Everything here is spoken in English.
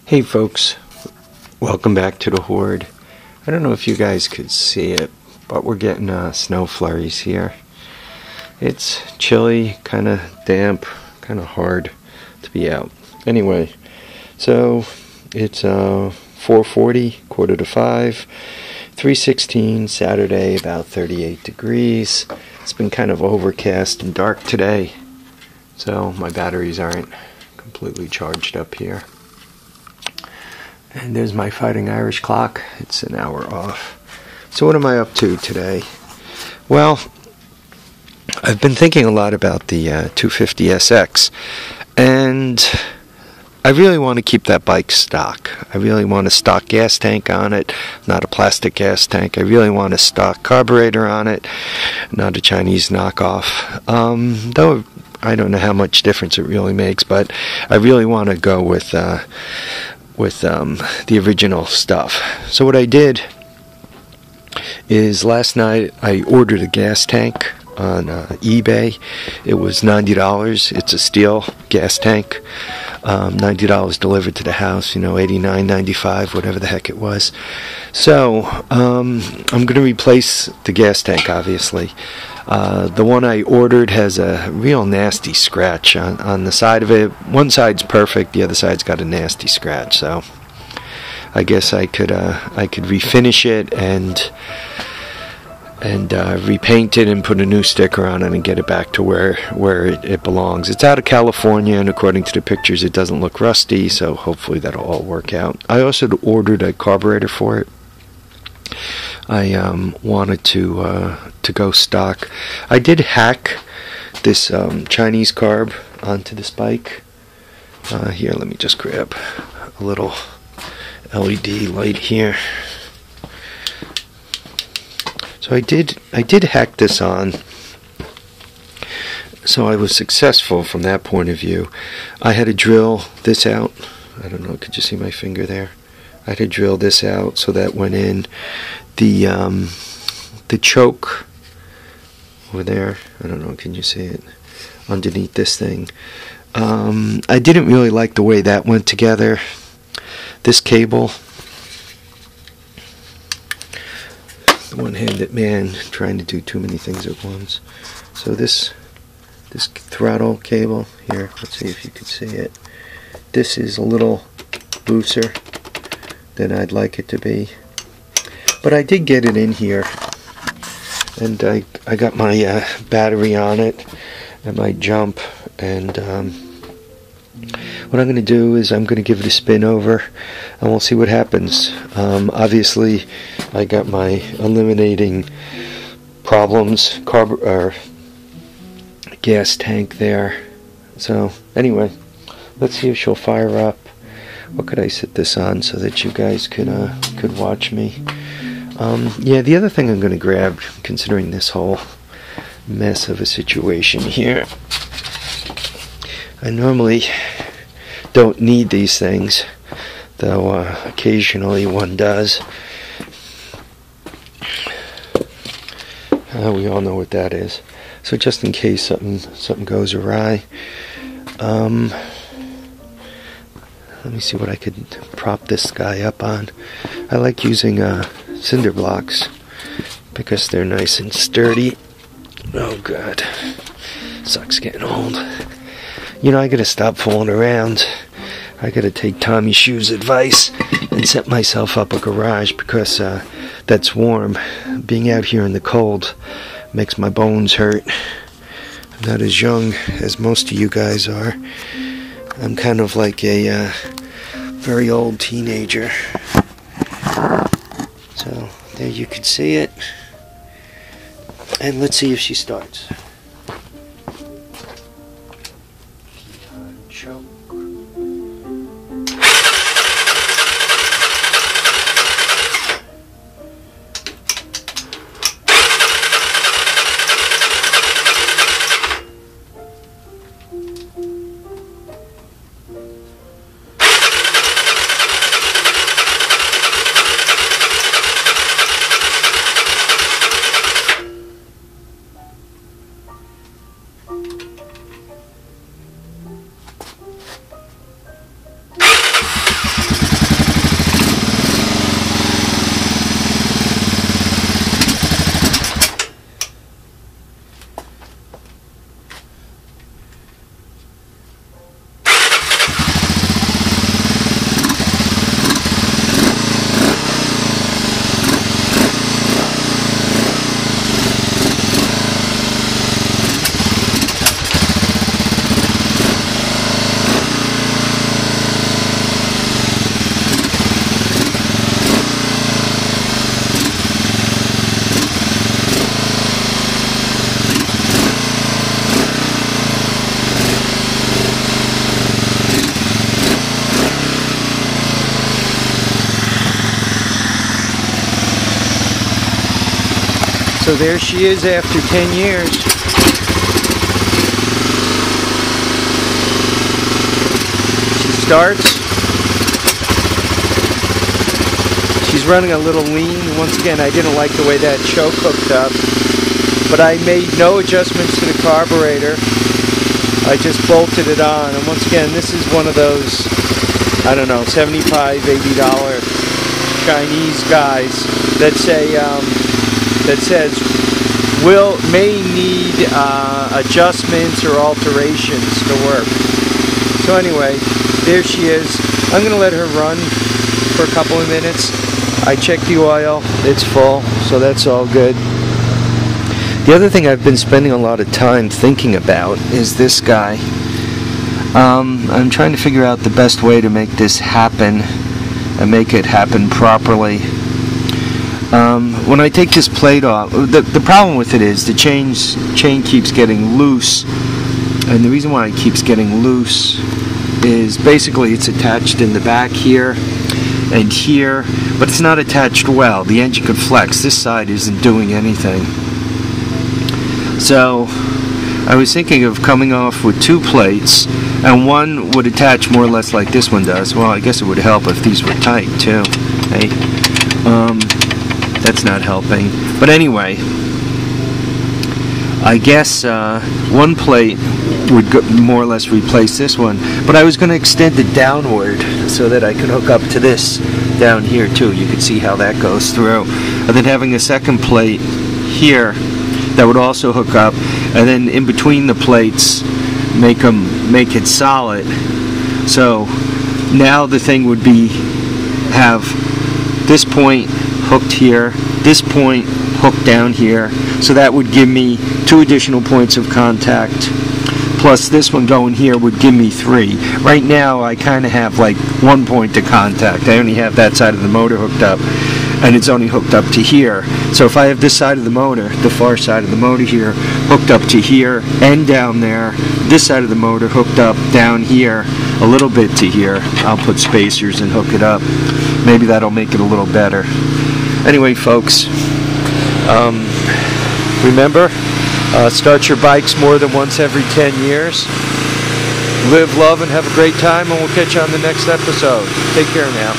Hey folks, welcome back to the Horde. I don't know if you guys could see it, but we're getting snow flurries here. It's chilly, kind of damp, kind of hard to be out. Anyway, so it's 4:40, quarter to 5, 3:16, Saturday, about 38 degrees. It's been kind of overcast and dark today, so my batteries aren't completely charged up here. And there's my Fighting Irish clock. It's an hour off. So what am I up to today? Well, I've been thinking a lot about the 250SX, and I really want to keep that bike stock. I really want a stock gas tank on it, not a plastic gas tank. I really want a stock carburetor on it, not a Chinese knockoff. Though I don't know how much difference it really makes, but I really want to go with the original stuff. So what I did is last night I ordered a gas tank on eBay. It was $90. It's a steel gas tank. $90 delivered to the house, $89.95, whatever the heck it was. So I'm going to replace the gas tank, obviously. The one I ordered has a real nasty scratch on the side of it. One side's perfect, the other side's got a nasty scratch. So I guess I could refinish it and repaint it and put a new sticker on it and get it back to where it belongs. It's out of California, and according to the pictures, it doesn't look rusty. So hopefully that'll all work out. I also ordered a carburetor for it. I wanted to go stock. I did hack this Chinese Carb onto this bike. Here, let me just grab a little LED light here. So I did hack this on. So I was successful from that point of view. I had to drill this out. I don't know, could you see my finger there? I had to drill this out so that went in. The choke over there, I don't know, can you see it? Underneath this thing. I didn't really like the way that went together. This cable, the one-handed man trying to do too many things at once. So this throttle cable here, let's see if you can see it. This is a little looser than I'd like it to be. But I did get it in here, and I got my battery on it, and my jump, and what I'm going to do is I'm going to give it a spin over, and we'll see what happens. Obviously, I got my eliminating problems, gas tank there. So anyway, let's see if she'll fire up. What could I set this on so that you guys could watch me? Yeah, the other thing I'm going to grab, considering this whole mess of a situation here, I normally don't need these things, though occasionally one does. We all know what that is. So just in case something goes awry, let me see what I could prop this guy up on. I like using cinder blocks because they're nice and sturdy. Oh god, sucks getting old. I gotta stop fooling around. I gotta take Tommy Shoe's advice and set myself up a garage because that's warm. Being out here in the cold makes my bones hurt. I'm not as young as most of you guys are. I'm kind of like a very old teenager. So there you can see it. And let's see if she starts. Choke. So there she is after 10 years. She starts. She's running a little lean. Once again, I didn't like the way that choke hooked up, but I made no adjustments to the carburetor. I just bolted it on, and once again, this is one of those, I don't know, $75, $80 Chinese guys that say, that says may need adjustments or alterations to work. So anyway, there she is. I'm going to let her run for a couple of minutes. I checked the oil, it's full, so that's all good. The other thing I've been spending a lot of time thinking about is this guy. I'm trying to figure out the best way to make this happen and make it happen properly. When I take this plate off, the problem with it is the chain keeps getting loose, and the reason why it keeps getting loose is basically it's attached in the back here and here, but it's not attached well. The engine could flex. This side isn't doing anything. So I was thinking of coming off with two plates, and one would attach more or less like this one does. Well, I guess it would help if these were tight too. Hey, that's not helping. But anyway, I guess one plate would more or less replace this one, but I was going to extend it downward so that I could hook up to this down here too. You can see how that goes through. And then having a second plate here that would also hook up, and then in between the plates make it solid. So now the thing would have this point hooked here, this point hooked down here, so that would give me 2 additional points of contact, plus this one going here would give me 3. Right now I kind of have like 1 point of contact. I only have that side of the motor hooked up, and it's only hooked up to here. So if I have this side of the motor, the far side of the motor here, hooked up to here and down there, this side of the motor hooked up down here, a little bit to here, I'll put spacers and hook it up. Maybe that'll make it a little better. Anyway, folks, remember, start your bikes more than once every 10 years. Live, love, and have a great time, and we'll catch you on the next episode. Take care now.